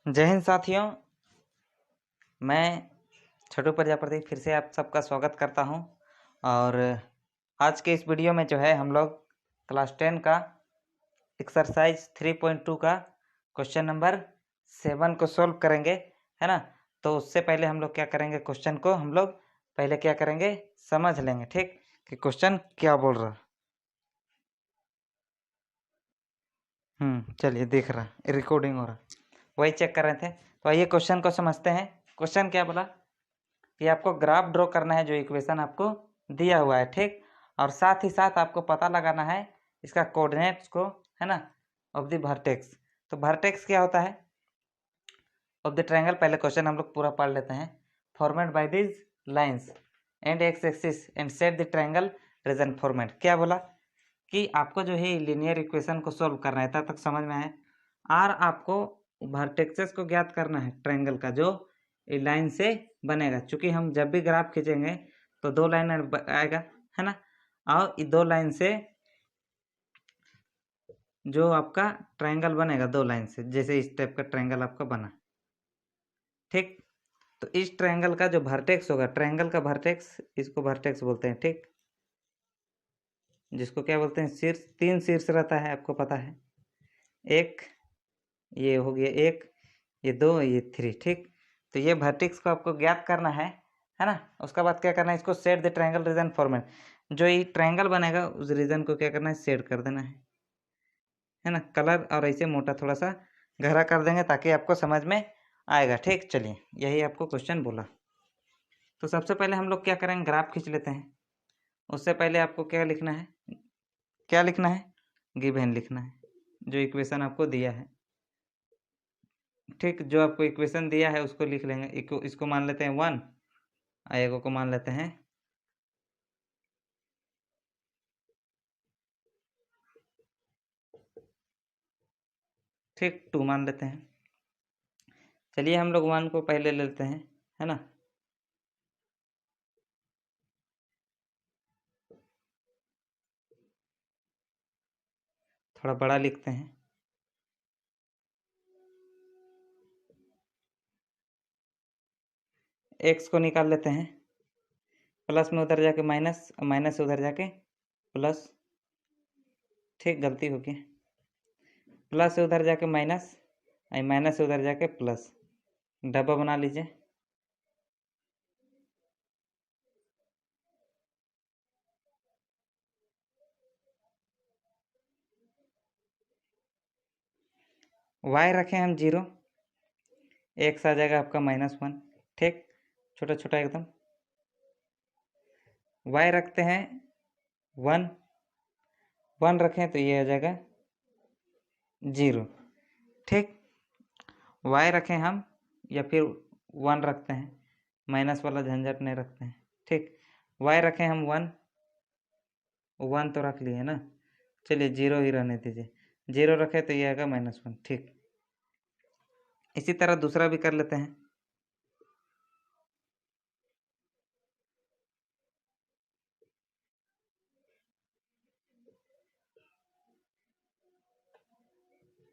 जय हिंद साथियों, मैं छोटू प्रजापति फिर से आप सबका स्वागत करता हूं। और आज के इस वीडियो में जो है हम लोग क्लास 10 का एक्सरसाइज 3.2 का क्वेश्चन नंबर 7 को सॉल्व करेंगे, है ना। तो उससे पहले हम लोग क्या करेंगे, क्वेश्चन को हम लोग पहले क्या करेंगे, समझ लेंगे, ठीक, कि क्वेश्चन क्या बोल रहा। चलिए, देख रहा रिकॉर्डिंग हो रहा, वही चेक कर रहे थे। तो आइए क्वेश्चन को समझते हैं। क्वेश्चन क्या बोला कि आपको ग्राफ ड्रॉ करना है, जो इक्वेशन आपको दिया हुआ है, ठीक। और साथ ही साथ आपको पता लगाना है इसका कोऑर्डिनेट्स को, है ना, ऑफ द वर्टेक्स। तो वर्टेक्स क्या होता है ऑफ द ट्रायंगल। पहले क्वेश्चन हम लोग पूरा पढ़ लेते हैं। Formed by this lines and x axis and set the triangle region formed. क्या बोला कि आपको जो है लीनियर इक्वेशन को सॉल्व करना है, तब तक समझ में आए। और आपको वर्टेक्सेस को ज्ञात करना है ट्रायंगल का, जो लाइन से बनेगा। चूंकि हम जब भी ग्राफ खींचेंगे तो दो लाइन आएगा, है ना। और ये दो लाइन से जो आपका ट्रायंगल बनेगा, दो लाइन से, जैसे इस टाइप का ट्रायंगल आपका बना, ठीक। तो इस ट्रायंगल का जो वर्टेक्स होगा, ट्रायंगल का वर्टेक्स, इसको वर्टेक्स बोलते हैं, ठीक। जिसको क्या बोलते हैं, शीर्ष। तीन शीर्ष रहता है, आपको पता है। एक ये हो गया, एक ये दो, ये थ्री, ठीक। तो ये वर्टेक्स को आपको ज्ञात करना है ना। उसके बाद क्या करना है, इसको set the triangle region formed. जो ये ट्रायंगल बनेगा उस रीजन को क्या करना है, सेट कर देना है ना। कलर और ऐसे मोटा थोड़ा सा गहरा कर देंगे ताकि आपको समझ में आएगा, ठीक। चलिए, यही आपको क्वेश्चन बोला। तो सबसे पहले हम लोग क्या करेंगे, ग्राफ खींच लेते हैं। उससे पहले आपको क्या लिखना है, गिवन लिखना है, जो इक्वेशन आपको दिया है, ठीक। जो आपको इक्वेशन दिया है उसको लिख लेंगे। इसको मान लेते हैं 1, एगो को मान लेते हैं ठीक, 2 मान लेते हैं। चलिए, हम लोग 1 को पहले लेते हैं, है ना। थोड़ा बड़ा लिखते हैं। x को निकाल लेते हैं। प्लस में उधर जाके माइनस, माइनस से उधर जाके प्लस, ठीक, गलती हो गई। प्लस से उधर जाके माइनस, माइनस से उधर जाके प्लस, डब्बा बना लीजिए। y रखें हम 0, x आ जाएगा आपका -1, ठीक, छोटा छोटा एकदम। y रखते हैं 1, 1 रखें तो ये आ जाएगा 0, ठीक। y रखें हम, या फिर 1 रखते हैं, माइनस वाला झंझट नहीं रखते हैं, ठीक। y रखें हम 1, 1 तो रख लिए ना। चलिए, 0 ही रहने दीजिए। 0 रखे तो ये आएगा -1, ठीक। इसी तरह दूसरा भी कर लेते हैं।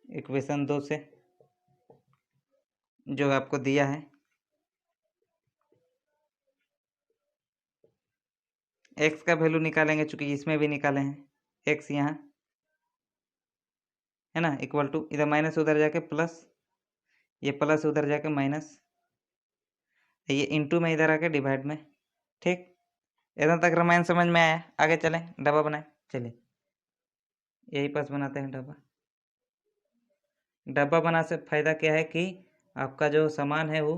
इक्वेशन 2 से जो आपको दिया है, x का वैल्यू निकालेंगे, चूंकि इसमें भी निकाले हैं x यहाँ, है ना। इक्वल टू, इधर माइनस उधर जाके प्लस, ये प्लस उधर जाके माइनस, ये इंटू में इधर आके डिवाइड में, ठीक। इधर तक रामायण समझ में आया। आगे चलें, डब्बा बनाए। चलिए, यही पास बनाते हैं डब्बा। डब्बा बना से फायदा क्या है कि आपका जो सामान है वो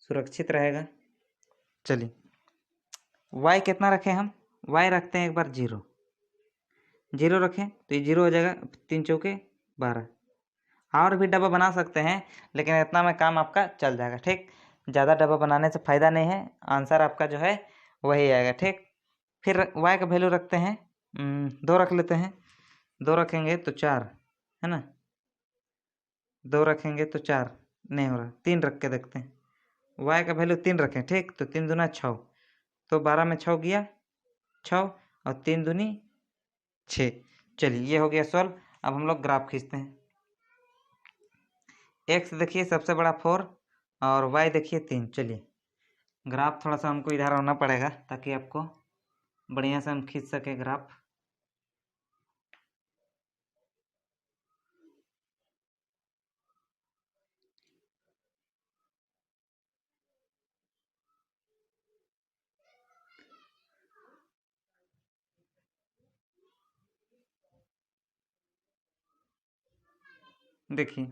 सुरक्षित रहेगा। चलिए, y कितना रखें हम, y रखते हैं एक बार 0, 0 रखें तो ये 0 हो जाएगा, 3 चौके 12। और भी डब्बा बना सकते हैं, लेकिन इतना में काम आपका चल जाएगा, ठीक। ज़्यादा डब्बा बनाने से फ़ायदा नहीं है, आंसर आपका जो है वही आएगा, ठीक। फिर y का वैल्यू रखते हैं 2 रख लेते हैं। 2 रखेंगे तो 4, है ना। 2 रखेंगे तो 4 नहीं हो रहा, 3 रख के देखते हैं। y का वैल्यू 3 रखें, ठीक। तो 3 दूना 6, तो 12 में 6 गया 6, और 3 दूनी 6। चलिए, ये हो गया सॉल्व। अब हम लोग ग्राफ खींचते हैं। एक्स देखिए सबसे बड़ा 4 और वाई देखिए 3। चलिए ग्राफ थोड़ा सा हमको इधर होना पड़ेगा ताकि आपको बढ़िया से हम खींच सके ग्राफ। देखिए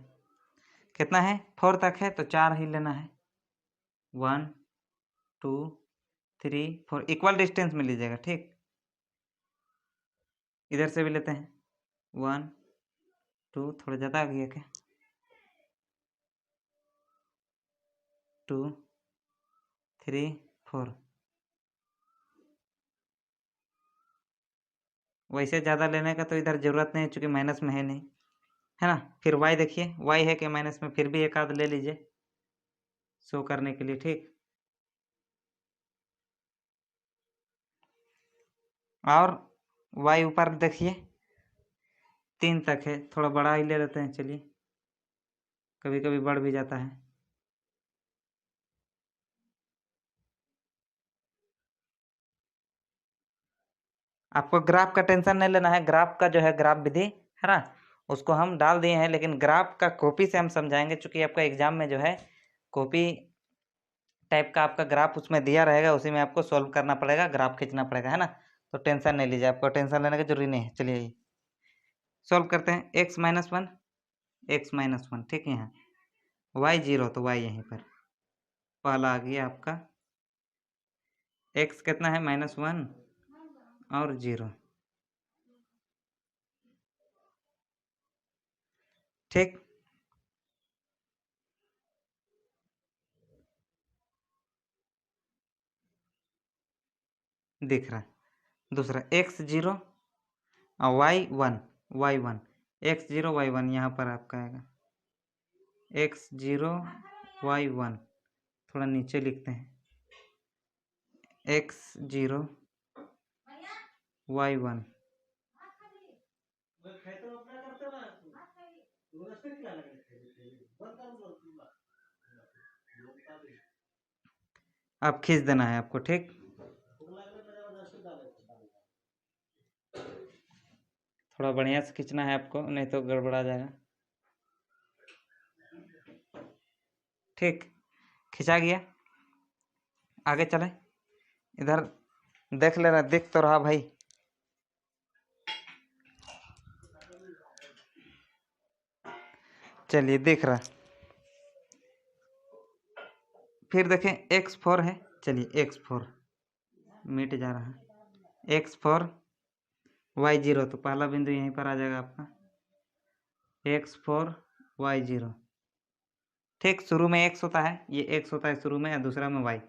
कितना है, 4 तक है तो 4 ही लेना है। 1 2 3 4 इक्वल डिस्टेंस में लीजिएगा, ठीक। इधर से भी लेते हैं 1 2, थोड़ा ज़्यादा आ गया क्या, 2 3 4। वैसे ज़्यादा लेने का तो इधर ज़रूरत नहीं है चूँकि माइनस में है नहीं, है ना। फिर वाई देखिए, वाई है कि माइनस में, फिर भी एक आध ले लीजिए शो करने के लिए, ठीक। और वाई ऊपर देखिए 3 तक है, थोड़ा बड़ा ही ले लेते हैं। चलिए कभी कभी बढ़ भी जाता है। आपको ग्राफ का टेंशन नहीं लेना है, ग्राफ का जो है ग्राफ विधि है ना, उसको हम डाल दिए हैं, लेकिन ग्राफ का कॉपी से हम समझाएंगे चूँकि आपका एग्जाम में जो है कॉपी टाइप का आपका ग्राफ उसमें दिया रहेगा, उसी में आपको सॉल्व करना पड़ेगा, ग्राफ खींचना पड़ेगा, है ना। तो टेंशन नहीं लीजिए, आपको टेंशन लेने की जरूरी नहीं है। चलिए सॉल्व करते हैं। X minus one, x minus one, ठीक है। यहाँ वाई 0 तो वाई यहीं पर पहला आ गया आपका। एक्स कितना है, -1 और 0, ठीक। दिख रहा है। दूसरा x0 और y1, y1 x0 y1 यहाँ पर आपका आएगा x0 y1, थोड़ा नीचे लिखते हैं x0 y1। अब खींच देना है आपको, ठीक। थोड़ा बढ़िया से खींचना है आपको, नहीं तो गड़बड़ा जाएगा, ठीक। खिंचा गया, आगे चले। इधर देख ले रहा, दिख तो रहा भाई। चलिए दिख रहा। फिर देखें x4 है, चलिए x4 मिट जा रहा है। x4 y0 तो पहला बिंदु यहीं पर आ जाएगा आपका x4 y0, ठीक। शुरू में x होता है, ये x होता है शुरू में, या दूसरा में y,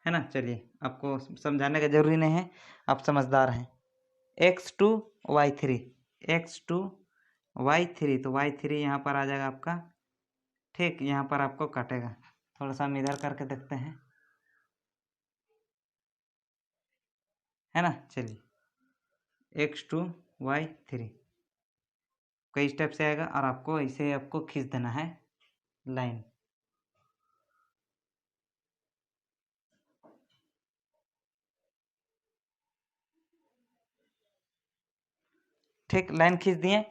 है ना। चलिए आपको समझाने का जरूरी नहीं है, आप समझदार हैं। x2 y3, x2 y3 तो y3 यहाँ पर आ जाएगा आपका, ठीक। यहाँ पर आपको काटेगा, थोड़ा सा हम इधर करके देखते हैं, है ना। चलिए x2 y3 कई स्टेप से आएगा, और आपको इसे आपको खींच देना है लाइन, ठीक। लाइन खींच दिए,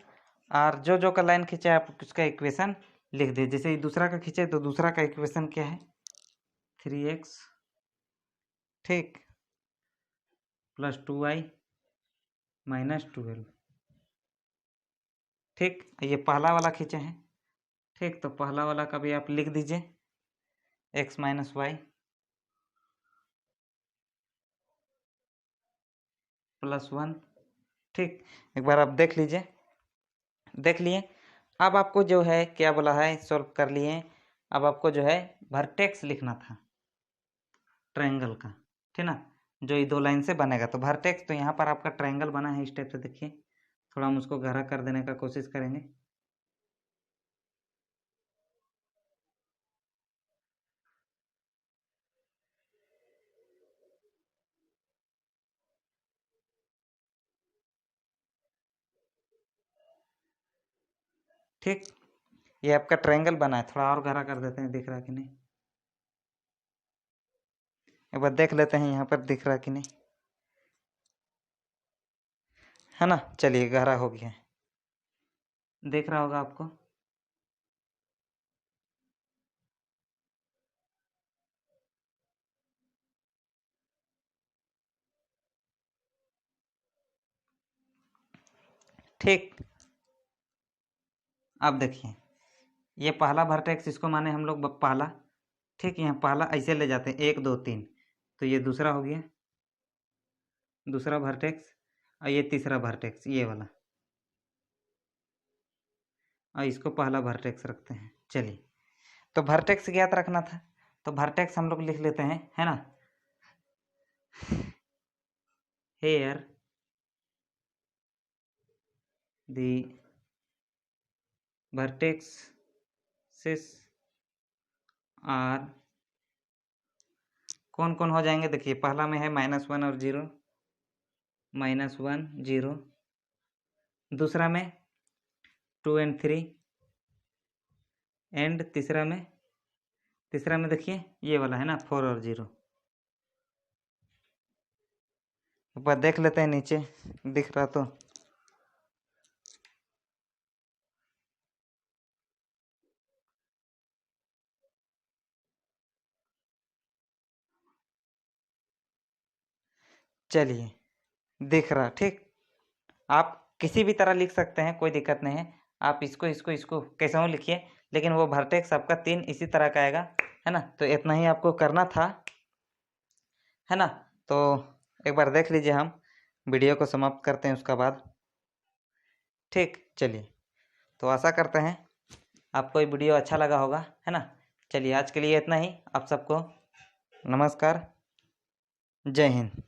और जो जो का लाइन खींचा है आप उसका इक्वेशन लिख दिए। जैसे दूसरा का खींचे तो दूसरा का इक्वेशन क्या है, 3x, ठीक, +2y -12, ठीक। ये पहला वाला खींचे हैं, ठीक। तो पहला वाला का भी आप लिख दीजिए x - y +1, ठीक। एक बार आप देख लीजिए, देख लिए। अब आपको जो है क्या बोला है, सॉल्व कर लिए। अब आपको जो है वर्टेक्स लिखना था ट्रायंगल का, ठीक ना, जो ये दो लाइन से बनेगा। तो वर्टेक्स तो यहाँ पर आपका ट्रायंगल बना है इस टाइप से, देखिए थोड़ा हम उसको गहरा कर देने का कोशिश करेंगे। ठीक, ये आपका ट्रायंगल बना है, थोड़ा और गहरा कर देते हैं, दिख रहा कि नहीं, एक बार देख लेते हैं यहाँ पर दिख रहा कि नहीं, है ना। चलिए गहरा हो गया है, देख रहा होगा आपको। ठीक, अब देखिए ये पहला वर्टेक्स, इसको माने हम लोग पहला, ठीक, यहाँ पहला ऐसे ले जाते हैं 1 2 3, तो ये दूसरा हो गया, दूसरा वर्टेक्स, और ये तीसरा वर्टेक्स ये वाला, और इसको पहला वर्टेक्स रखते हैं। चलिए, तो वर्टेक्स ज्ञात रखना था, तो वर्टेक्स हम लोग लिख लेते हैं, है ना। हेयर दी वर्टेक्सेस आर, कौन कौन हो जाएंगे, देखिए पहला में है -1 और 0, -1 0, दूसरा में 2 and 3, एंड तीसरा में देखिए ये वाला है ना 4 और 0। ऊपर देख लेते हैं, नीचे दिख रहा तो चलिए दिख रहा, ठीक। आप किसी भी तरह लिख सकते हैं, कोई दिक्कत नहीं है, आप इसको कैसा हो लिखिए, लेकिन वो वर्टेक्स आपका 3 इसी तरह का आएगा, है ना। तो इतना ही आपको करना था, है ना। तो एक बार देख लीजिए, हम वीडियो को समाप्त करते हैं उसका बाद, ठीक। चलिए, तो आशा करते हैं आपको ये वीडियो अच्छा लगा होगा, है ना। चलिए आज के लिए इतना ही, आप सबको नमस्कार, जय हिंद।